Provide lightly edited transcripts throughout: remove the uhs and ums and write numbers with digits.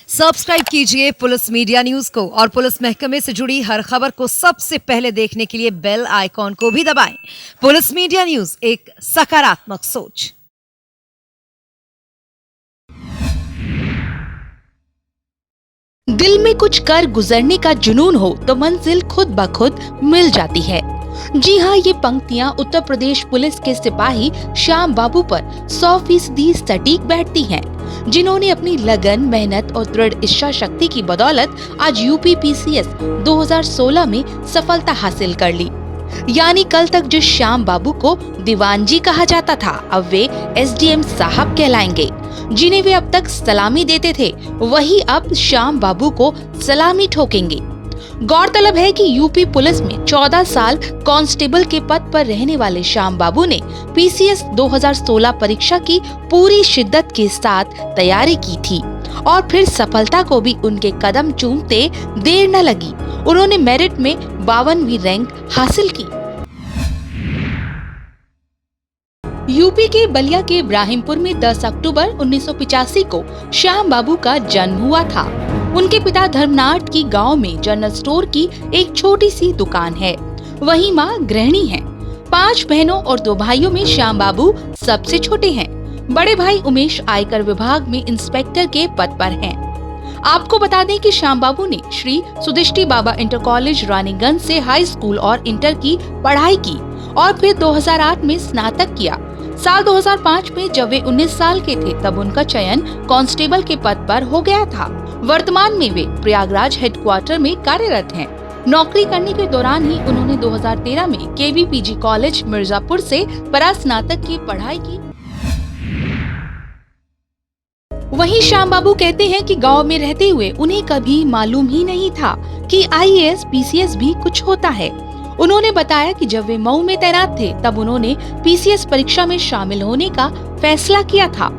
Subscribe कीजिए police media news को और पुलिस महकमे से जुड़ी हर खबर को सबसे पहले देखने के लिए बेल आइकॉन को भी दबाएं। पुलिस मीडिया न्यूज, एक सकारात्मक सोच। दिल में कुछ कर गुजरने का जुनून हो तो मंजिल खुद ब खुद मिल जाती है। जी हाँ, ये पंक्तियाँ उत्तर प्रदेश पुलिस के सिपाही श्याम बाबू पर 100% सटीक बैठती हैं, जिन्होंने अपनी लगन, मेहनत और दृढ़ इच्छा शक्ति की बदौलत आज यूपी पीसीएस 2016 में सफलता हासिल कर ली। यानी कल तक जिस श्याम बाबू को दीवान जी कहा जाता था, अब वे एसडीएम साहब कहलाएंगे। जिन्हें वे अब तक सलामी देते थे, वही अब श्याम बाबू को सलामी ठोकेंगे। गौरतलब है कि यूपी पुलिस में 14 साल कांस्टेबल के पद पर रहने वाले श्याम बाबू ने पीसीएस 2016 परीक्षा की पूरी शिद्दत के साथ तैयारी की थी और फिर सफलता को भी उनके कदम चूमते देर न लगी। उन्होंने मेरिट में 52वीं रैंक हासिल की। यूपी के बलिया के इब्राहिमपुर में 10 अक्टूबर 1985 को श्याम बाबू का जन्म हुआ था। उनके पिता धर्मनाथ की गांव में जनरल स्टोर की एक छोटी सी दुकान है। वहीं मां गृहिणी हैं। 5 बहनों और 2 भाइयों में श्याम बाबू सबसे छोटे हैं। बड़े भाई उमेश आयकर विभाग में इंस्पेक्टर के पद पर हैं। आपको बता दें कि श्याम बाबू ने श्री सुदिष्टि बाबा इंटर कॉलेज रानीगंज से हाई स्कूल और इंटर की पढ़ाई की और फिर 2008 में स्नातक किया। साल 2005 में जब वे 19 साल के थे, तब उनका चयन कांस्टेबल के पद पर हो गया था। वर्तमान में वे प्रयागराज हेडक्वार्टर में कार्यरत हैं। नौकरी करने के दौरान ही उन्होंने 2013 में केवीपीजी कॉलेज मिर्जापुर से परास्नातक की पढ़ाई की। वहीं श्याम बाबू कहते हैं कि गांव में रहते हुए उन्हें कभी मालूम ही नहीं था कि आईएएस पीसीएस भी कुछ होता है। उन्होंने बताया कि जब वे मऊ में तैनात थे, तब उन्होंने पीसीएस परीक्षा में शामिल होने का फैसला किया था।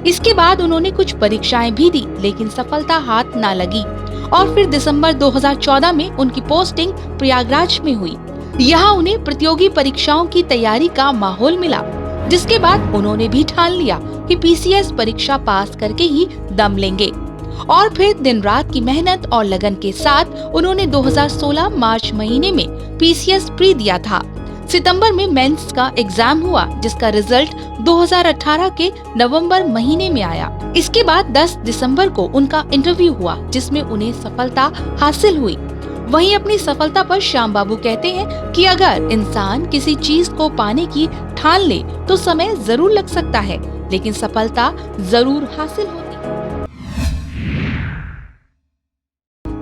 इसके बाद उन्होंने कुछ परीक्षाएं भी दी, लेकिन सफलता हाथ न लगी और फिर दिसंबर 2014 में उनकी पोस्टिंग प्रयागराज में हुई। यहाँ उन्हें प्रतियोगी परीक्षाओं की तैयारी का माहौल मिला, जिसके बाद उन्होंने भी ठान लिया कि पीसीएस परीक्षा पास करके ही दम लेंगे। और फिर दिन रात की मेहनत और लगन के साथ उन्होंने 2016 मार्च महीने में पीसीएस प्री दिया था। सितंबर में मेंस का एग्जाम हुआ, जिसका रिजल्ट 2018 के नवंबर महीने में आया। इसके बाद 10 दिसंबर को उनका इंटरव्यू हुआ, जिसमें उन्हें सफलता हासिल हुई। वहीं अपनी सफलता पर श्याम बाबू कहते हैं कि अगर इंसान किसी चीज को पाने की ठान ले तो समय जरूर लग सकता है, लेकिन सफलता जरूर हासिल होती है।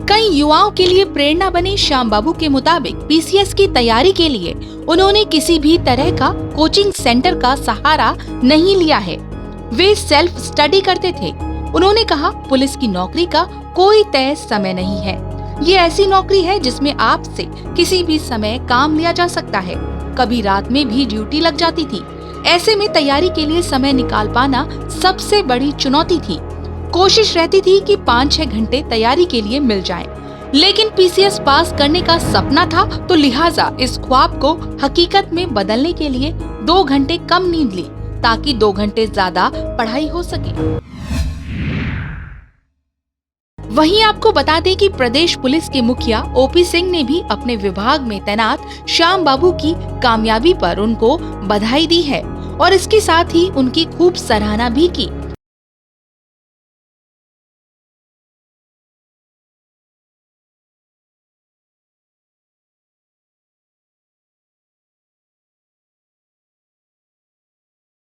कई युवाओं के लिए प्रेरणा बने श्याम बाबू के मुताबिक पीसीएस की तैयारी के लिए उन्होंने किसी भी तरह का कोचिंग सेंटर का सहारा नहीं लिया है। वे सेल्फ स्टडी करते थे। उन्होंने कहा, पुलिस की नौकरी का कोई तय समय नहीं है। ये ऐसी नौकरी है जिसमें आपसे किसी भी समय काम लिया जा सकता है। कभी रात में भी ड्यूटी लग जाती थी। ऐसे में तैयारी के लिए समय निकाल पाना सबसे बड़ी चुनौती थी। कोशिश रहती थी कि 5-6 घंटे तैयारी के लिए मिल जाएं। लेकिन पीसीएस पास करने का सपना था, तो लिहाजा इस ख्वाब को हकीकत में बदलने के लिए 2 घंटे कम नींद ली, ताकि 2 घंटे ज्यादा पढ़ाई हो सके। वहीं आपको बता दें कि प्रदेश पुलिस के मुखिया ओपी सिंह ने भी अपने विभाग में तैनात श्याम बाबू की कामयाबी पर उनको बधाई दी है और इसके साथ ही उनकी खूब सराहना भी की।